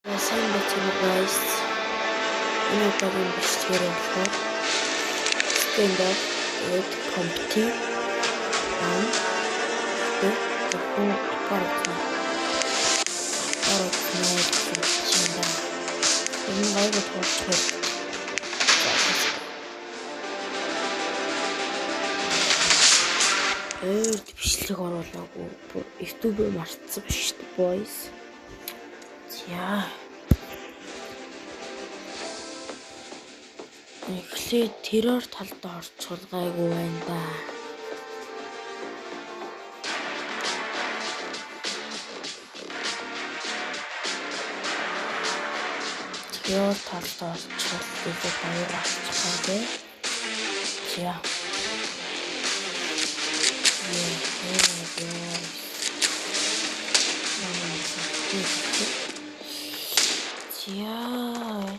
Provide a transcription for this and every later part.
Сайн байцгаана guys. Энэ удаагийн бичлэгээр болохоор stand-up comedy тохиом аппаратны чинда. Энэ гайгүй тоолцох. Бичлэг оруулаагүй. YouTube-ээр мартсан биш үү boys. Яа. Эхлээд террор талдаа орцол гайгүй байна да. Террор талдаа орцол гэдэг баяр авчихсан дээ. Яа. Яа.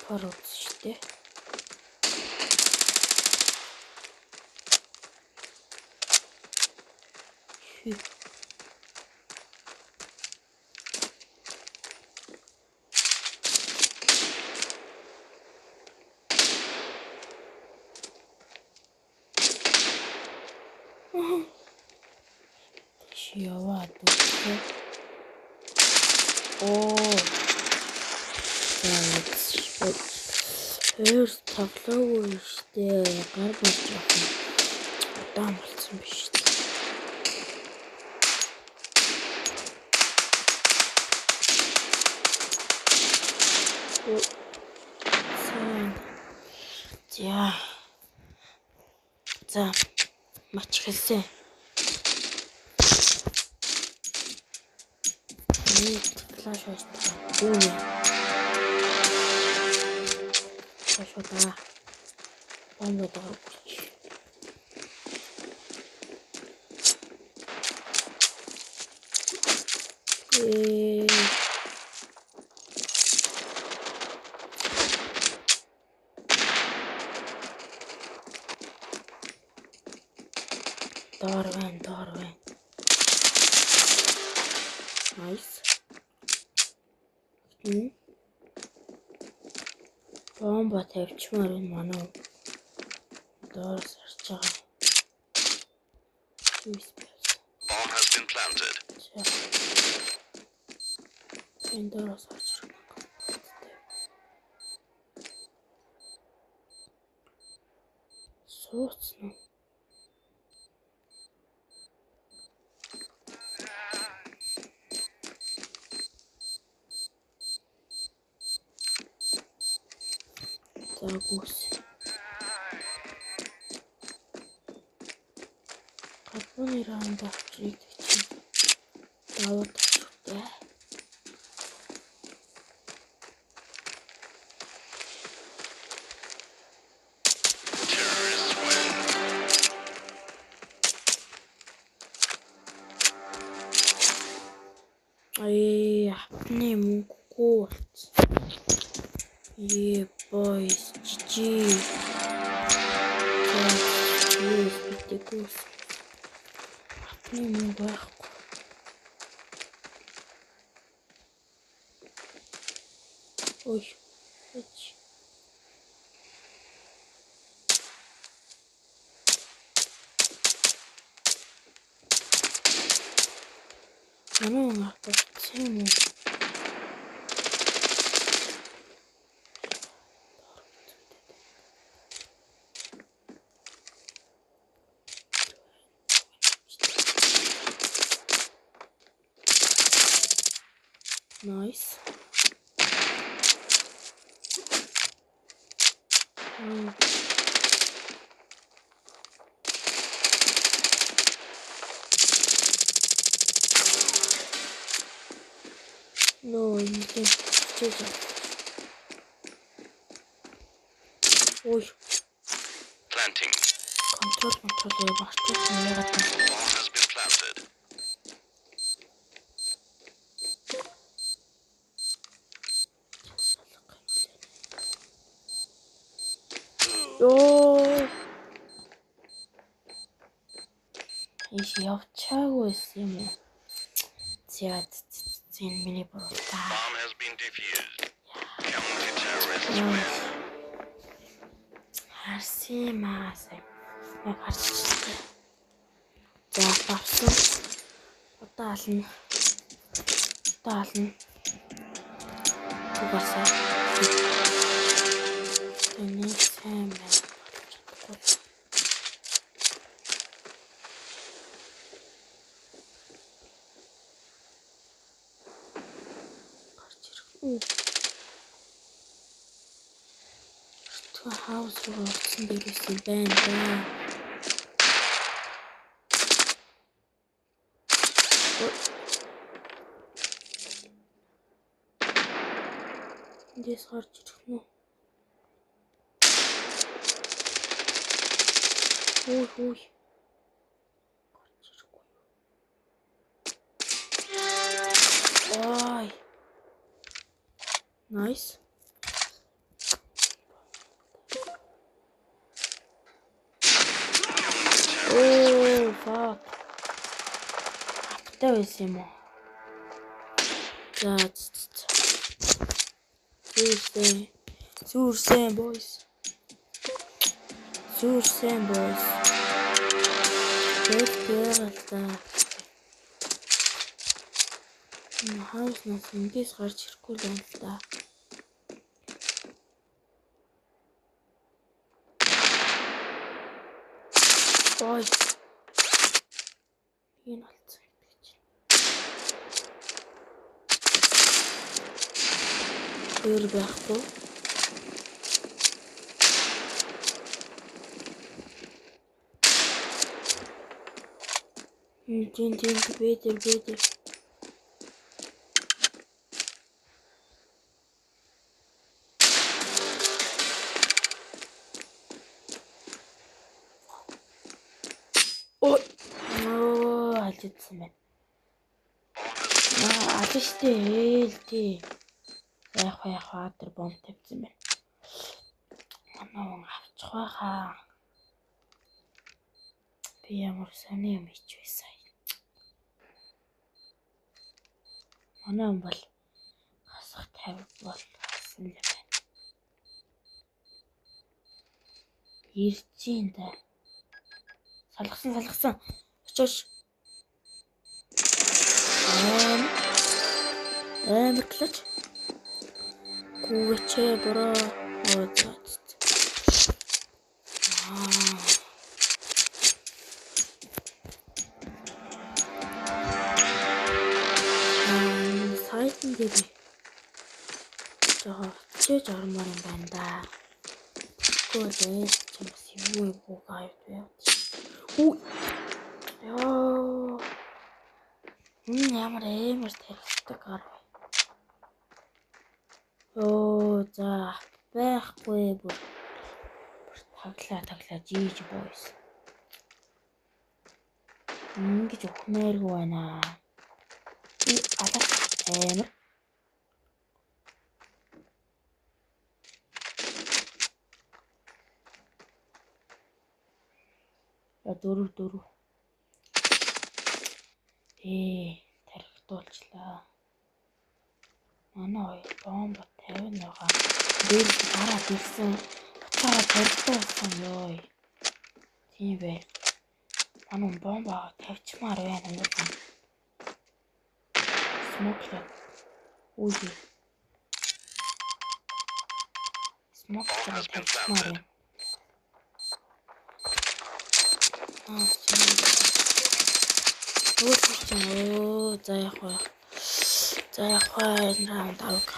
Парод штэ. Яваад үгүй. Тоглоогүй штэ. Гар болж байна. Удаан болсон биш штэ. За. Мач хэлсэн. Флаш очсон. Үүний. Шода. Бомбодог. Дарвэн. Nice. Бомба тавьчмаар энэ манай доороос харж байгаа. Bomb has been planted. Энэ доороос харж байгаа. Сууцна. Гүс. Капоны раунд авчиг чинь даваад тавьчихтай. Апны мөнгөгүй болц. Boys, GG. Битгүүс. Апны мөнгө байхгүй. Ой. Nice. No, you can't do that. Ой. Planting. Control яваарч байгаа. Bomb has been planted. Ёо. Иш явчаагүй юм уу? Зяад зин миний буруудаа. Bomb has been defused. Counter-terrorists Харсимаасаа. Яг харчихсан. За авсан. Одоо ална. Угаасаа. Эний сайн байна. Хаус руу орсон дээрээс юм байна. Эндээс гарч ирэх нь. Ой. Гарч ирэхгүй. Ой. Nice. Oh, fuck. Аптай байсан юм уу? За. Сүрсэн boys. Тэгтээ. Хааснаас ингээс гарч ирэхгүй л байна л да. Ой. Энэ алцсан гэдэг чинь. Тэр байхгүй. Тин бэдэр. Алжидсан байна. Алжидтэй ээлтэй. Яг тэр бомб тавьсан байна. Манаа авчих байхаа. Би ямар сони юм хийчихвэсай. Манаа юм бол хасах 50 бол хасан юм байна. Иржин да. Салгасан. Очоош. Мэклэж. Гүвчээ бороо. Сайтн дээр. Чээж ормоор юм байна да. Гүлээ чимс юу гайд вэ? Яа. Ямар тэрхдэг гар. За байхгүй бүр таглаа жиж boys. Ингэж өхнээргүй байна. Амар. Дөрөв. Тархитуулчлаа. Манай хоёр бомб 50 байгаа. Дээр гараад ирсэн. Буцаага тархитуулсан ёо. Тийм бай. Манай бомб тавьчмаар байна уу? Смоклер. Ой. Смоклер тавьчмаар байна. За яг энэ раунд авах.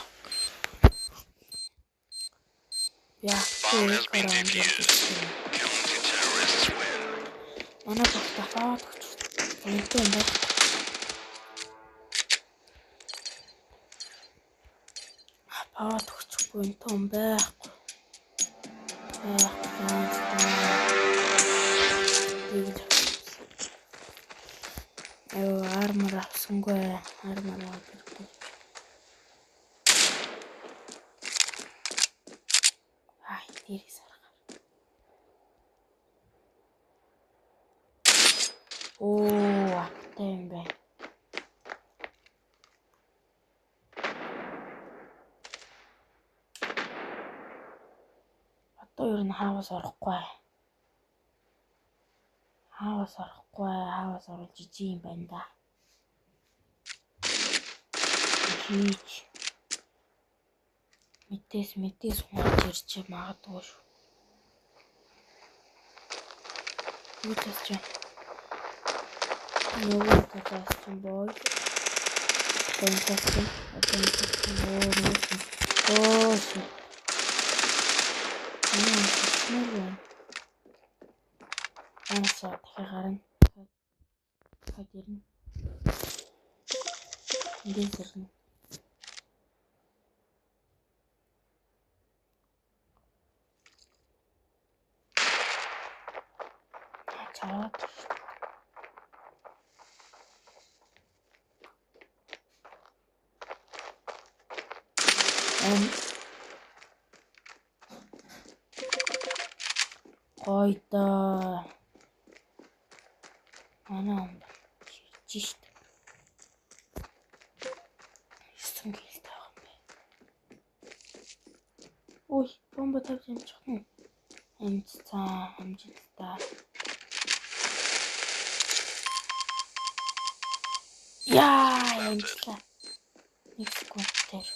Манай багтахаад өнтөө юм байна. Апаад өгчихгүй өнтөө юм байхгүй. Армор авсангүй. Армор авахгүй. Дээрээс харахаар. Оо, аптай юм байна. Одоо ер нь хааваас орохгүй. Хааваас орвол жижиг юм байна да. Хийж. Мэдээс хунаж ирч магадгүй шүү. Юу ч юм. Нөгөө талаас чинь бой. Тэнцсэн. Оо ши. Анасаа дахиад гарна. Дахиад ирнэ. Эндээс ирнэ. Чараад. Гойдоо. Манай хийж шít. Исэн гэлтэй байгаа юм байна. Ой, бомба тавьж амжих нь. Амжилтаа. Яа, амжилтаа. 1 секундээр.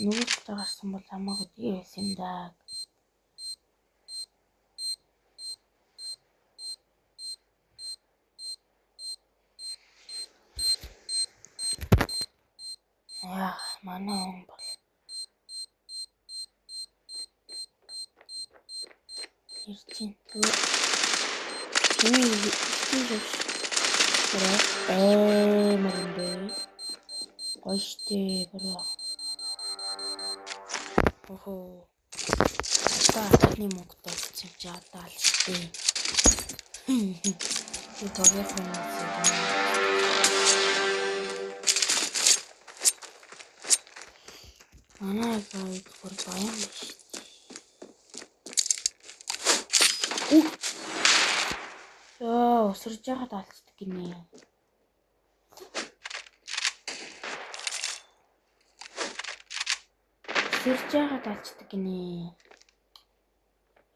Нүгэлт гарсан бол хамаагүй дээрээс юм даа. Яа, манай он бол ирчин түр. Мөрөндөө. Гойштэй бро. Охоо. Таатны мөнгөтэй чинь жаадаа л штэ. Тэг тоогоо манай гой бүр баян биш. Яа, өсөрж яхад алцдаг гинэ.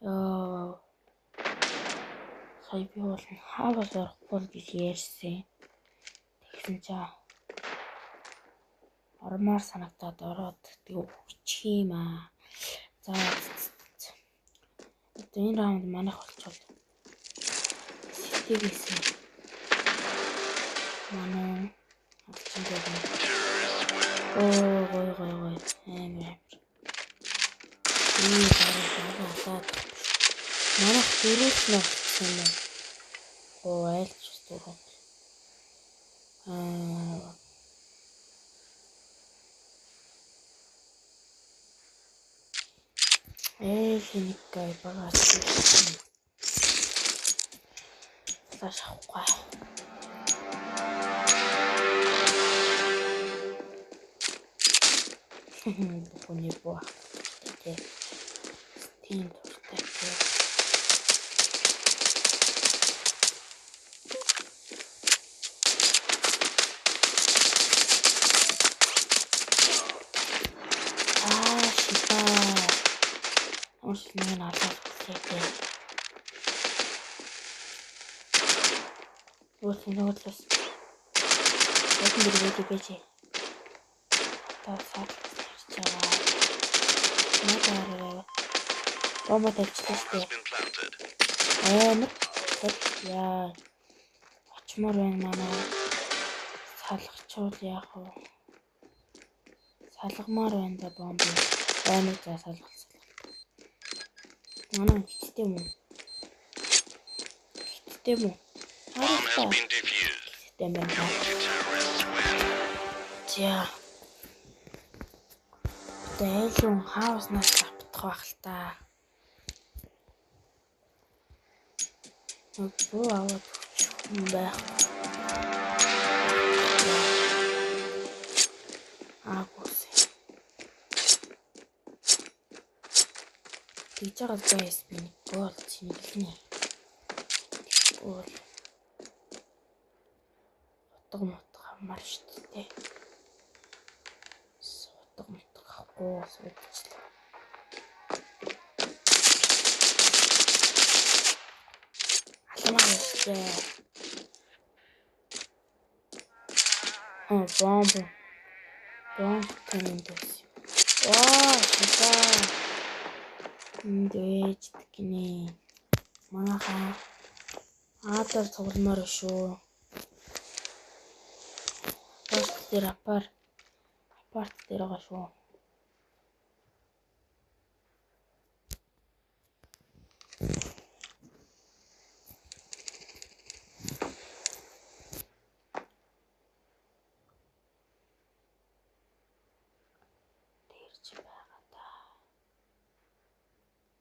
Яа. Сая би бол хааваас орохгүй гэж ярьсан. Тэгсэн чаа. Ормоор санагдаад ороод тэг хүчих юм аа. За. Энэ раунд манайх болчихвол. Сэтгээс. Манай авчин дээр. Оо, гой. Амар. Манайх дөрөвс нь болсон юм. Оо, айлч дөрөв. Хиникай багаас. Ташахгүй. Бүхний боо. Тийм дуртай. Нэг нь алаад хэлээ. Нөгөөдлөөс. Яагаад ингэж байж. Тасаад чараа. Надаа бомба тавьчихлаа шүү дээ. Яа. Очмоор байна манай. Салгачвал яах вэ? Салгамаар байна да бомба. Байна за салгалсан. Манай хиттэй мөн. Хараа. Хиттэй байна. За. Тэйлэн хааснаас авах байх л та. Буу аваад юм байх. Тэгж байгаа байс би гол чинэлнэ. Өө. Утга амар шүү дээ. Утга авахгүй суудчихлаа. Алмаа яштэй. Бомб тэнэндээс. Шаа. Эндэж гинэ. Манайхаа аадаар цуглмаар шүү. Апарт дээр байгаа шүү.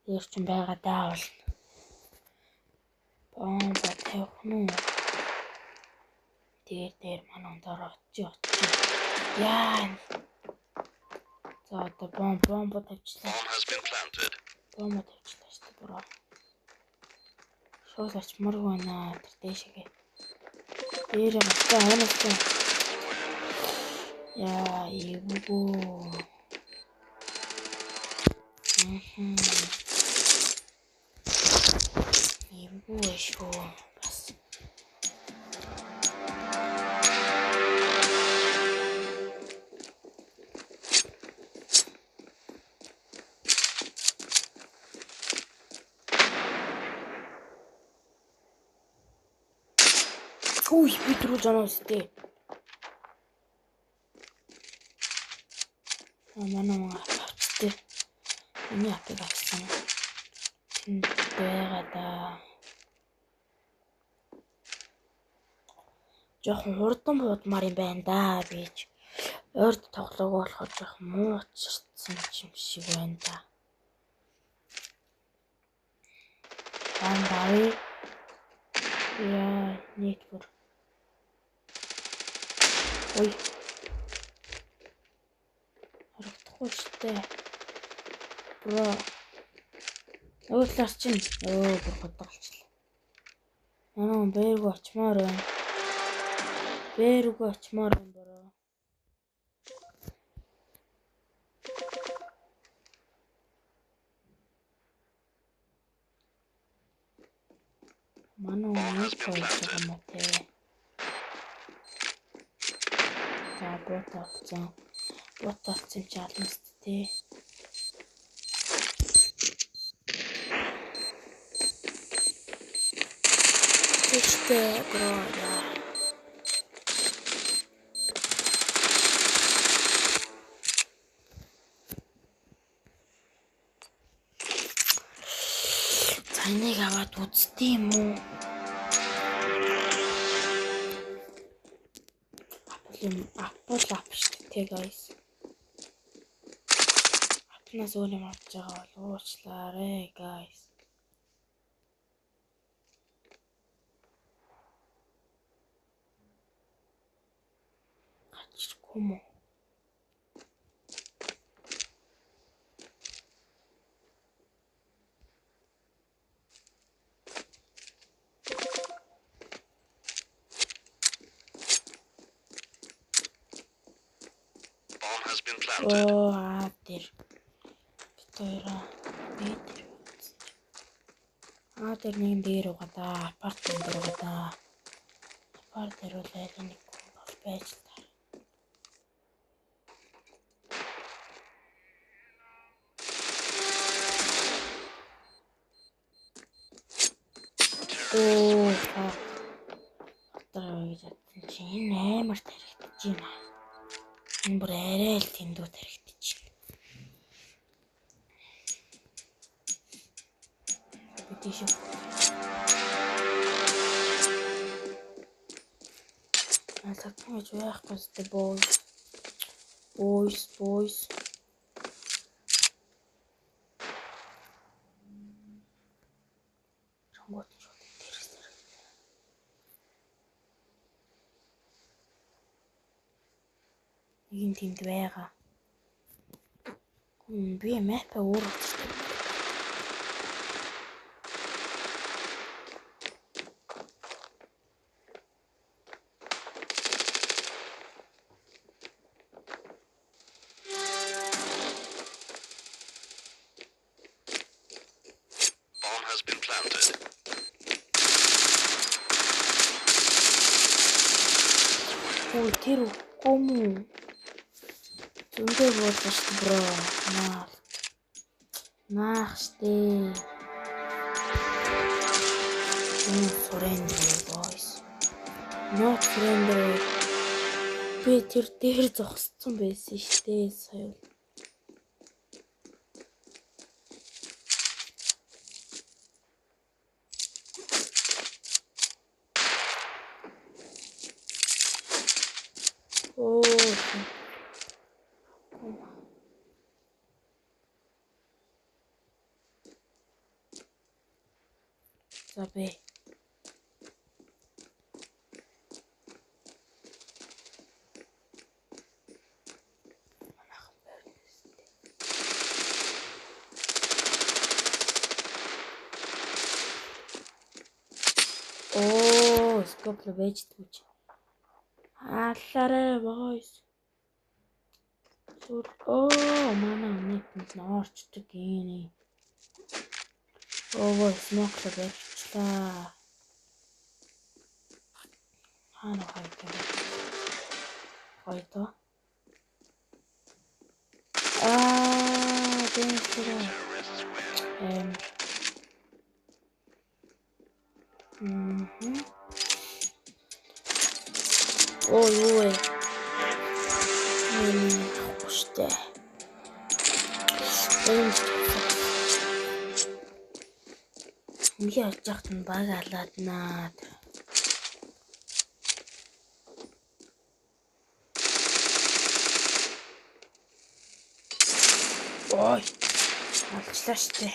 Дээр ч байгаа даа бол. Бомб тавих нь. Дээр манай дор очиж. Яа. За одоо бомб тавьчихлаа. Bomb has been planted. Бомб тавьчихлаа шүү дээ буруу. Шууд очморгүй байна тэр дэшегээ. Дээр гацаа ханастай. Яа ивгүй. Ивгүй шүү. Бас. Ой, бид рүү жанаастай. Манай авчтай. Миний апыг авсан. Тэнд байгаа да. Жохон хурдан буудмаар юм байна да бич. Ойрд тоглоог болохоор жохон муучсан юм шиг байна да. Бандаа. Яа, нийтвэр. Ой. Харагдахгүй шүү дээ. Бро. Өөдлөөс чинь бүр бодголчлаа. Бээргүй очмоор байна. Бро. Манай нэг болж байгаа юм уу те. За бот авсан чи алмаст те. Тэстэй бро. Энийг аваад үзтээ юм уу? Apple шүү дээ guys. Apple-наас өөр юм авч байгаа бол уучлаарай guys. Гачиргүй юм уу? Тэр битээрээ тэр нэг дээр угаа да апартмент дээр угаа да апарт дээр л нэг бол байж та. Атараа гэж энэ амар тархитж байна. Энэ бүр арай л тэндүү тархитж байна. Тийш. Атакч байхгүй сте boys. Чонгот тэрсэр. Ийм тэнд байгаа. Би мэпэ өөр. Ой, тэр үгүй мүү. Зөндөө буулгаш бро. Наах штэ. Surrender boys. Not surrender. Би тэр дээр зогссон байсан штэ соёл. За бэ. Скопло байж дүүч. Аллаарэ boys. Манай нэг орчдөг гинэ. Смокло байчлаа. Хана хайгаа. Хойто. Дэнсэрэ. Ой. Штэ. Миний очохт нь баг алааднаа. Ой. Алчлаа штэ.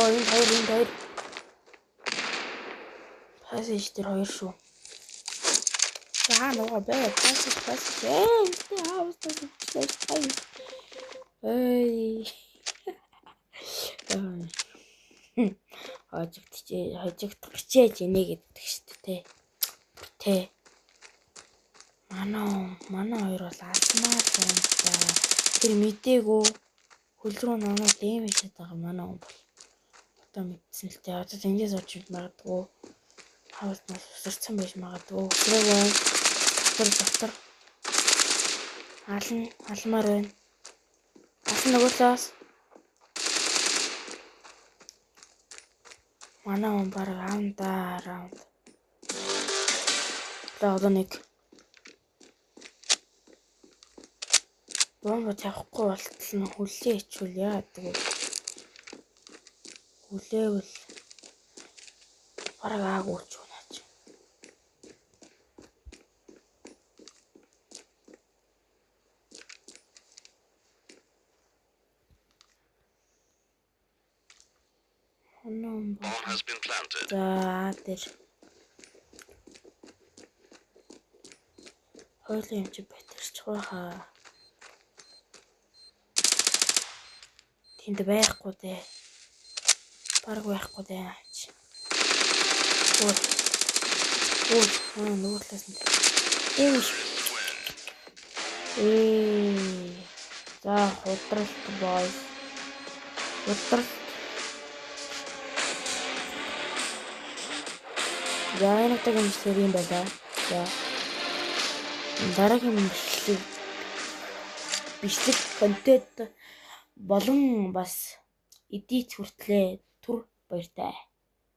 Энэ хоёр. Хасэж тэр хоёр шүү. Нөгөө бай. Хасэж. Хожигдох хичээж инэ гэдэг шүү дээ. Тэ. Манай хоёр бол алмаар байна. Тэр мдээгүй хөл рүү ноноо дэмэжээд байгаа манай хүн бол. Одоо мэдсэн л дээ. Одоо тэндээс очиж магадгүй. Хавс нас усарсан байж магадгүй. Доктор. Алмаар байна. Нөгөө талаас манай хүн баг раунд. Одоо нэг бомб тавихгүй болтол нь хүлээ ичүүл яадаг вэ? Хүлээвэл бараг аагууч унаач. Bomb has been planted. Тэр хойлоо юм чи байтарч байгаа. Тэнд байхгүй дээ. Бараг байхгүй дээ. Нөгөө талаас нь. За худралт boys. Яанатаг юм шиг юм байна. За. Дараагийн бичлэг контент болон бас эдит хүртлээ түр баяртай.